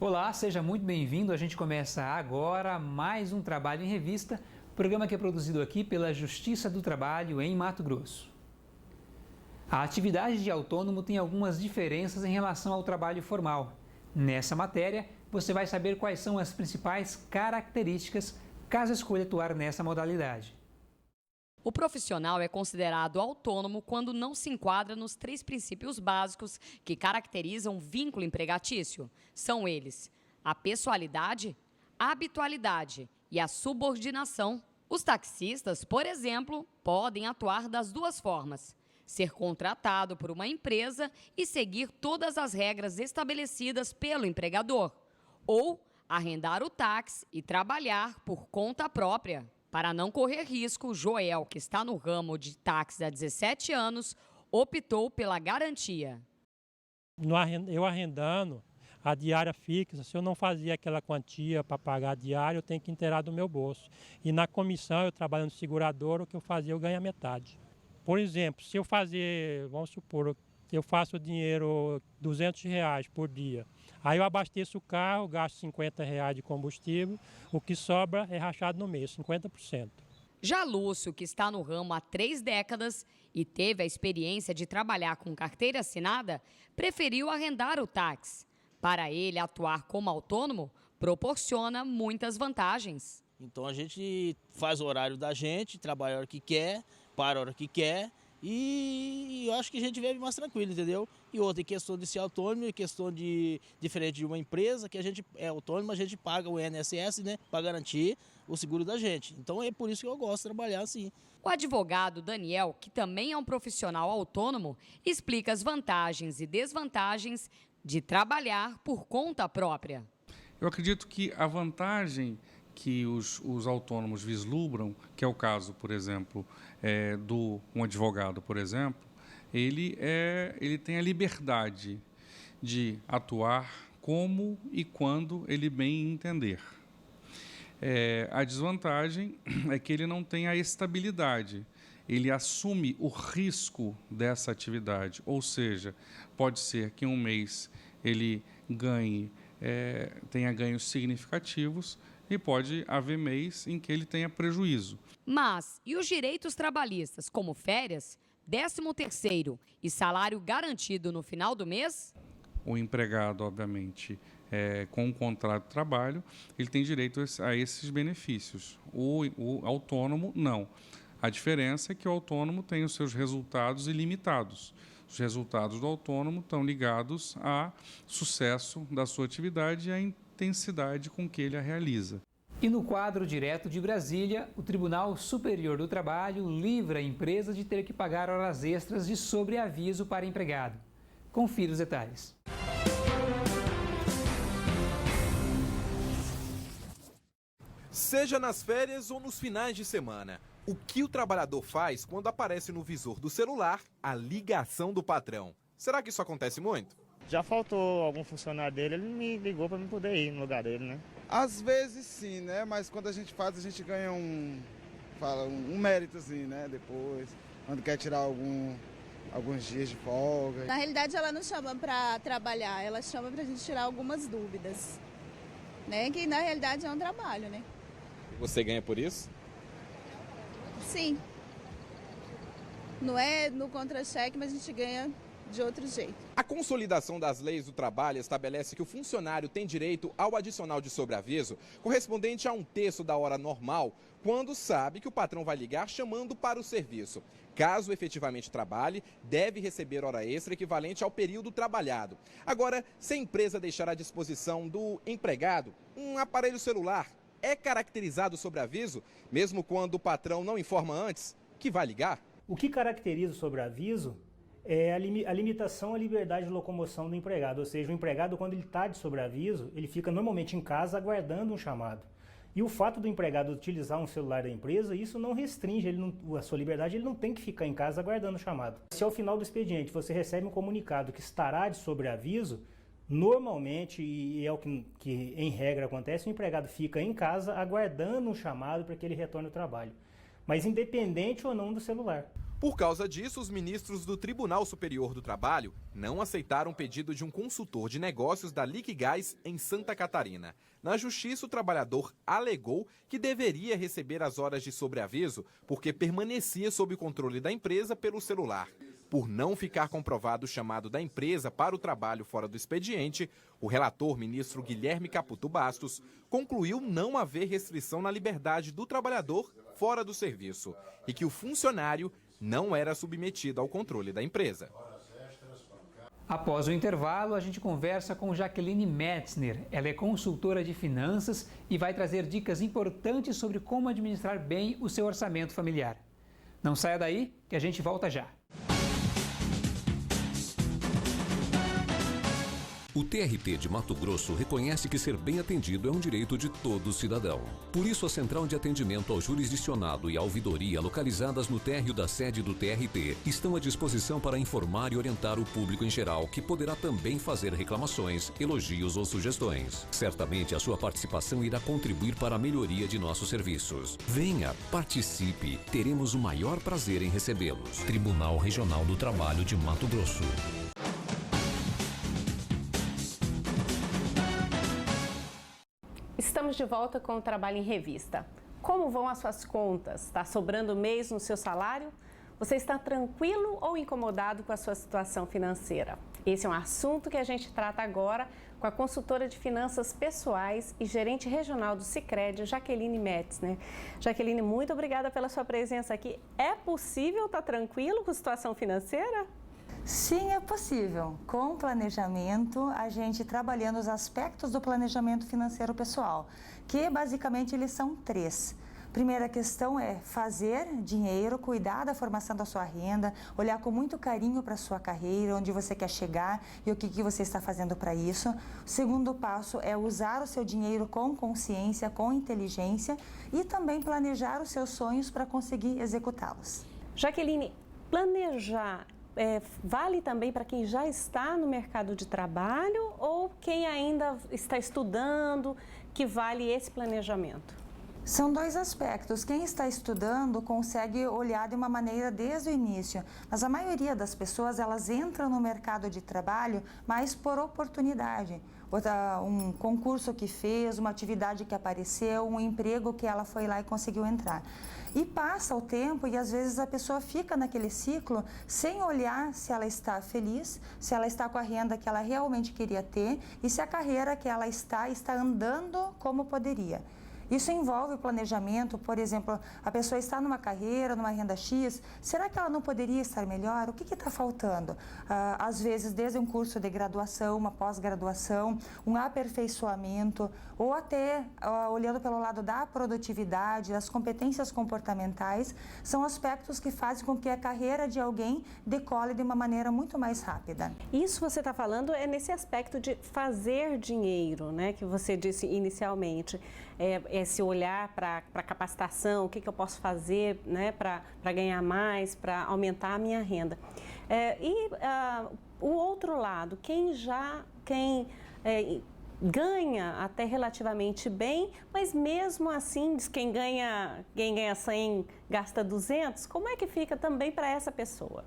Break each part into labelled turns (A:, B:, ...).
A: Olá, seja muito bem-vindo. A gente começa agora mais um Trabalho em Revista, programa que é produzido aqui pela Justiça do Trabalho em Mato Grosso. A atividade de autônomo tem algumas diferenças em relação ao trabalho formal. Nessa matéria, você vai saber quais são as principais características caso escolha atuar nessa modalidade.
B: O profissional é considerado autônomo quando não se enquadra nos 3 princípios básicos que caracterizam o vínculo empregatício. São eles: a pessoalidade, a habitualidade e a subordinação. Os taxistas, por exemplo, podem atuar das 2 formas: ser contratado por uma empresa e seguir todas as regras estabelecidas pelo empregador, ou arrendar o táxi e trabalhar por conta própria. Para não correr risco, Joel, que está no ramo de táxi há 17 anos, optou pela garantia.
C: Eu arrendando a diária fixa, se eu não fazia aquela quantia para pagar a diária, eu tenho que inteirar do meu bolso. E na comissão, eu trabalhando de seguradora, o que eu fazia, eu ganho a metade. Por exemplo, se eu fazer, vamos supor, eu faço dinheiro R$200 por dia. Aí eu abasteço o carro, gasto R$50 de combustível, o que sobra é rachado no mês, 50%.
B: Já Lúcio, que está no ramo há 3 décadas e teve a experiência de trabalhar com carteira assinada, preferiu arrendar o táxi. Para ele, atuar como autônomo proporciona muitas vantagens.
D: Então a gente faz o horário da gente, trabalha a hora que quer, para a hora que quer. E eu acho que a gente vive mais tranquilo, entendeu? E outra, em questão de ser autônomo, em questão de, diferente de uma empresa, que a gente é autônomo, a gente paga o INSS, né, para garantir o seguro da gente. Então é por isso que eu gosto de trabalhar assim.
B: O advogado Daniel, que também é um profissional autônomo, explica as vantagens e desvantagens de trabalhar por conta própria.
E: Eu acredito que a vantagem que os autônomos vislumbram, que é o caso, por exemplo, um advogado, por exemplo, ele tem a liberdade de atuar como e quando ele bem entender. A desvantagem é que ele não tem a estabilidade, ele assume o risco dessa atividade, ou seja, pode ser que em um mês ele tenha ganhos significativos, e pode haver mês em que ele tenha prejuízo.
B: Mas, e os direitos trabalhistas, como férias, 13º e salário garantido no final do mês?
E: O empregado, obviamente, com um contrato de trabalho, ele tem direito a esses benefícios. O autônomo, não. A diferença é que o autônomo tem os seus resultados ilimitados. Os resultados do autônomo estão ligados ao sucesso da sua atividade e à intensidade com que ele a realiza.
A: E no quadro direto de Brasília, o Tribunal Superior do Trabalho livra a empresa de ter que pagar horas extras de sobreaviso para empregado. Confira os detalhes.
F: Seja nas férias ou nos finais de semana, o que o trabalhador faz quando aparece no visor do celular a ligação do patrão? Será que isso acontece muito?
G: Já faltou algum funcionário dele, ele me ligou para eu poder ir no lugar dele, né?
H: Às vezes sim, né? Mas quando a gente faz, a gente ganha um méritozinho, né? Depois, quando quer tirar alguns dias de folga.
I: Na realidade, ela não chama para trabalhar, ela chama para a gente tirar algumas dúvidas, né? Que na realidade é um trabalho, né?
F: Você ganha por isso?
I: Sim. Não é no contra-cheque, mas a gente ganha de outro jeito.
F: A consolidação das leis do trabalho estabelece que o funcionário tem direito ao adicional de sobreaviso correspondente a 1/3 da hora normal, quando sabe que o patrão vai ligar chamando para o serviço. Caso efetivamente trabalhe, deve receber hora extra equivalente ao período trabalhado. Agora, se a empresa deixar à disposição do empregado um aparelho celular, é caracterizado sobreaviso, mesmo quando o patrão não informa antes que vai ligar?
J: O que caracteriza o sobreaviso é a limitação à liberdade de locomoção do empregado, ou seja, o empregado, quando ele está de sobreaviso, ele fica normalmente em casa aguardando um chamado. E o fato do empregado utilizar um celular da empresa, isso não restringe a sua liberdade, ele não tem que ficar em casa aguardando o chamado. Se ao final do expediente você recebe um comunicado que estará de sobreaviso, normalmente, e é o que em regra acontece, o empregado fica em casa aguardando um chamado para que ele retorne ao trabalho, mas independente ou não do celular.
F: Por causa disso, os ministros do Tribunal Superior do Trabalho não aceitaram o pedido de um consultor de negócios da Liquigás em Santa Catarina. Na justiça, o trabalhador alegou que deveria receber as horas de sobreaviso porque permanecia sob o controle da empresa pelo celular. Por não ficar comprovado o chamado da empresa para o trabalho fora do expediente, o relator, ministro Guilherme Caputo Bastos, concluiu não haver restrição na liberdade do trabalhador fora do serviço e que o funcionário não era submetido ao controle da empresa.
A: Após o intervalo, a gente conversa com Jaqueline Metzner. Ela é consultora de finanças e vai trazer dicas importantes sobre como administrar bem o seu orçamento familiar. Não saia daí, que a gente volta já.
K: O TRT de Mato Grosso reconhece que ser bem atendido é um direito de todo cidadão. Por isso, a Central de Atendimento ao Jurisdicionado e a Ouvidoria, localizadas no térreo da sede do TRT, estão à disposição para informar e orientar o público em geral, que poderá também fazer reclamações, elogios ou sugestões. Certamente, a sua participação irá contribuir para a melhoria de nossos serviços. Venha, participe, teremos o maior prazer em recebê-los. Tribunal Regional do Trabalho de Mato Grosso.
L: Estamos de volta com o Trabalho em Revista. Como vão as suas contas? Está sobrando mês no seu salário? Você está tranquilo ou incomodado com a sua situação financeira? Esse é um assunto que a gente trata agora com a consultora de finanças pessoais e gerente regional do Sicredi, Jaqueline Metzner. Jaqueline, muito obrigada pela sua presença aqui. É possível estar tranquilo com a situação financeira?
M: Sim, é possível. Com planejamento, a gente trabalhando os aspectos do planejamento financeiro pessoal, que basicamente eles são 3. Primeira questão é fazer dinheiro, cuidar da formação da sua renda, olhar com muito carinho para a sua carreira, onde você quer chegar e o que você está fazendo para isso. O segundo passo é usar o seu dinheiro com consciência, com inteligência e também planejar os seus sonhos para conseguir executá-los.
L: Jaqueline, planejar vale também para quem já está no mercado de trabalho ou quem ainda está estudando, que vale esse planejamento?
M: São 2 aspectos. Quem está estudando consegue olhar de uma maneira desde o início, mas a maioria das pessoas elas entram no mercado de trabalho mais por oportunidade. Um concurso que fez, uma atividade que apareceu, um emprego que ela foi lá e conseguiu entrar. E passa o tempo e às vezes a pessoa fica naquele ciclo sem olhar se ela está feliz, se ela está com a renda que ela realmente queria ter e se a carreira que ela está andando como poderia. Isso envolve o planejamento, por exemplo, a pessoa está numa carreira, numa renda X, será que ela não poderia estar melhor? O que está faltando? Às vezes, desde um curso de graduação, uma pós-graduação, um aperfeiçoamento, ou até, olhando pelo lado da produtividade, das competências comportamentais, são aspectos que fazem com que a carreira de alguém decole de uma maneira muito mais rápida.
L: Isso você está falando é nesse aspecto de fazer dinheiro, né, que você disse inicialmente. Esse olhar para a capacitação, o que eu posso fazer, né, para ganhar mais, para aumentar a minha renda. O outro lado, quem ganha até relativamente bem, mas mesmo assim, quem ganha 100 gasta 200, como é que fica também para essa pessoa?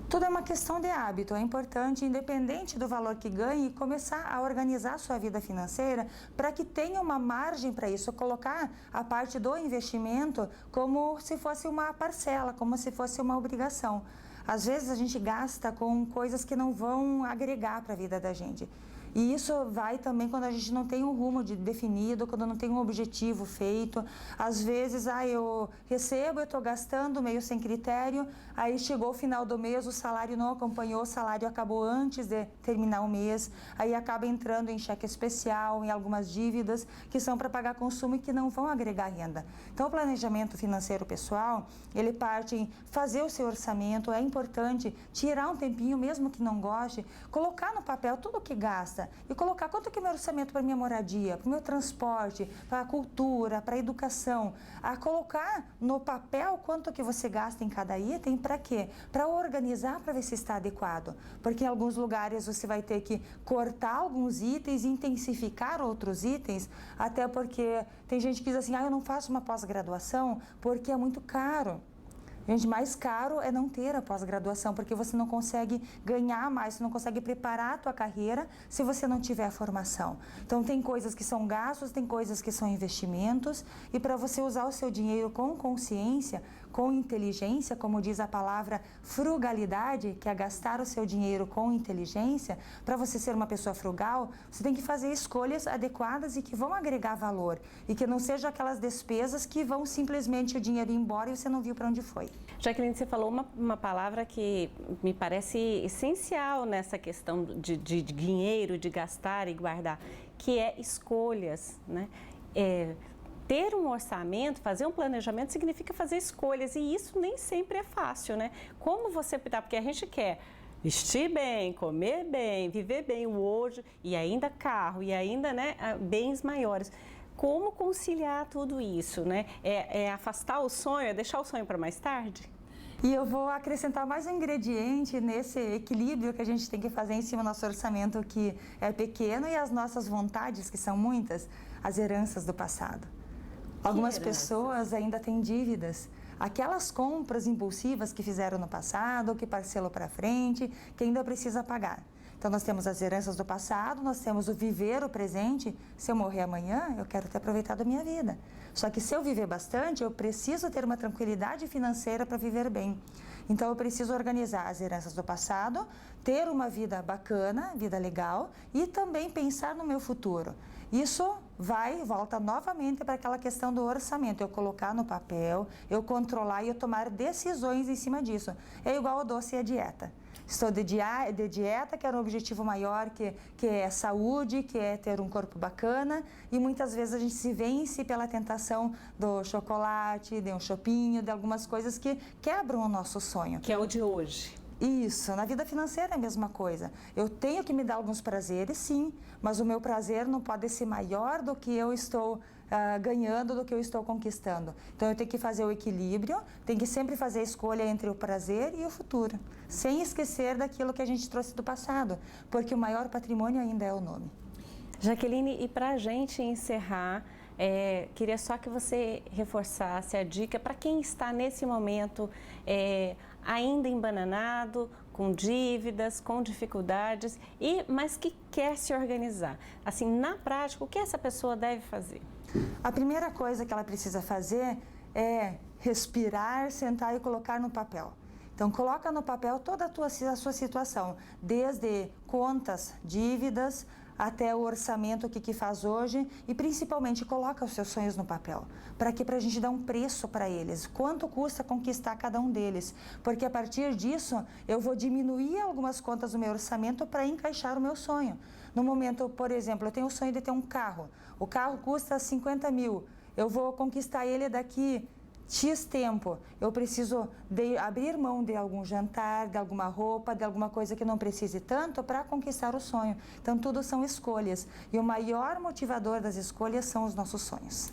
M: Tudo é uma questão de hábito. É importante, independente do valor que ganhe, começar a organizar a sua vida financeira para que tenha uma margem para isso, colocar a parte do investimento como se fosse uma parcela, como se fosse uma obrigação. Às vezes a gente gasta com coisas que não vão agregar para a vida da gente. E isso vai também quando a gente não tem um rumo definido, quando não tem um objetivo feito. Às vezes, eu recebo, eu estou gastando meio sem critério, aí chegou o final do mês, o salário não acompanhou, o salário acabou antes de terminar o mês, aí acaba entrando em cheque especial, em algumas dívidas que são para pagar consumo e que não vão agregar renda. Então, o planejamento financeiro pessoal, ele parte em fazer o seu orçamento, é importante tirar um tempinho, mesmo que não goste, colocar no papel tudo o que gasta, e colocar quanto que é meu orçamento para minha moradia, para o meu transporte, para a cultura, para a educação. A colocar no papel quanto que você gasta em cada item, para quê? Para organizar, para ver se está adequado. Porque em alguns lugares você vai ter que cortar alguns itens, intensificar outros itens, até porque tem gente que diz assim, eu não faço uma pós-graduação porque é muito caro. Gente, mais caro é não ter a pós-graduação, porque você não consegue ganhar mais, você não consegue preparar a tua carreira se você não tiver a formação. Então, tem coisas que são gastos, tem coisas que são investimentos, e para você usar o seu dinheiro com consciência, com inteligência, como diz a palavra frugalidade, que é gastar o seu dinheiro com inteligência, para você ser uma pessoa frugal, você tem que fazer escolhas adequadas e que vão agregar valor, e que não sejam aquelas despesas que vão simplesmente o dinheiro ir embora e você não viu para onde foi.
L: Jaqueline, você falou uma palavra que me parece essencial nessa questão de dinheiro, de gastar e guardar, que é escolhas, né? Ter um orçamento, fazer um planejamento significa fazer escolhas, e isso nem sempre é fácil, né? Como você optar, porque a gente quer vestir bem, comer bem, viver bem o hoje, e ainda carro, e ainda, né, bens maiores. Como conciliar tudo isso, né? É afastar o sonho, é deixar o sonho para mais tarde?
M: E eu vou acrescentar mais um ingrediente nesse equilíbrio que a gente tem que fazer em cima do nosso orçamento, que é pequeno, e as nossas vontades, que são muitas, as heranças do passado. Algumas pessoas ainda têm dívidas. Aquelas compras impulsivas que fizeram no passado, que parcelou para frente, que ainda precisa pagar. Então, nós temos as heranças do passado, nós temos o viver o presente. Se eu morrer amanhã, eu quero ter aproveitado a minha vida. Só que se eu viver bastante, eu preciso ter uma tranquilidade financeira para viver bem. Então, eu preciso organizar as heranças do passado, ter uma vida bacana, vida legal, e também pensar no meu futuro. Isso volta novamente para aquela questão do orçamento, eu colocar no papel, eu controlar e eu tomar decisões em cima disso. É igual ao doce e a dieta. Estou de dieta, que era um objetivo maior, que é saúde, que é ter um corpo bacana, e muitas vezes a gente se vence pela tentação do chocolate, de um chopinho, de algumas coisas que quebram o nosso sonho.
L: Que é o de hoje.
M: Isso, na vida financeira é a mesma coisa. Eu tenho que me dar alguns prazeres, sim, mas o meu prazer não pode ser maior do que eu estou ganhando, do que eu estou conquistando. Então, eu tenho que fazer o equilíbrio, tenho que sempre fazer a escolha entre o prazer e o futuro, sem esquecer daquilo que a gente trouxe do passado, porque o maior patrimônio ainda é o nome.
L: Jaqueline, e para a gente encerrar, queria só que você reforçasse a dica para quem está nesse momento ainda embananado, com dívidas, com dificuldades, mas que quer se organizar. Assim, na prática, o que essa pessoa deve fazer?
M: A primeira coisa que ela precisa fazer é respirar, sentar e colocar no papel. Então, coloca no papel toda a sua situação, desde contas, dívidas, até o orçamento, o que faz hoje, e principalmente coloca os seus sonhos no papel. Para quê? Para a gente dar um preço para eles. Quanto custa conquistar cada um deles? Porque a partir disso, eu vou diminuir algumas contas do meu orçamento para encaixar o meu sonho. No momento, por exemplo, eu tenho o sonho de ter um carro. O carro custa 50 mil. Eu vou conquistar ele daqui X tempo, eu preciso abrir mão de algum jantar, de alguma roupa, de alguma coisa que não precise tanto para conquistar o sonho. Então, tudo são escolhas. E o maior motivador das escolhas são os nossos sonhos.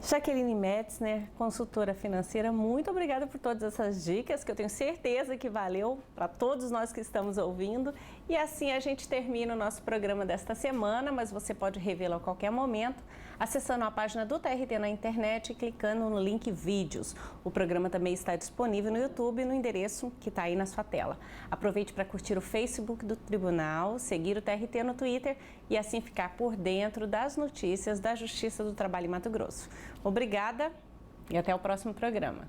L: Jaqueline Metzner, consultora financeira, muito obrigada por todas essas dicas, que eu tenho certeza que valeu para todos nós que estamos ouvindo. E assim a gente termina o nosso programa desta semana, mas você pode revê-lo a qualquer momento, acessando a página do TRT na internet e clicando no link Vídeos. O programa também está disponível no YouTube no endereço que está aí na sua tela. Aproveite para curtir o Facebook do Tribunal, seguir o TRT no Twitter e assim ficar por dentro das notícias da Justiça do Trabalho em Mato Grosso. Obrigada e até o próximo programa.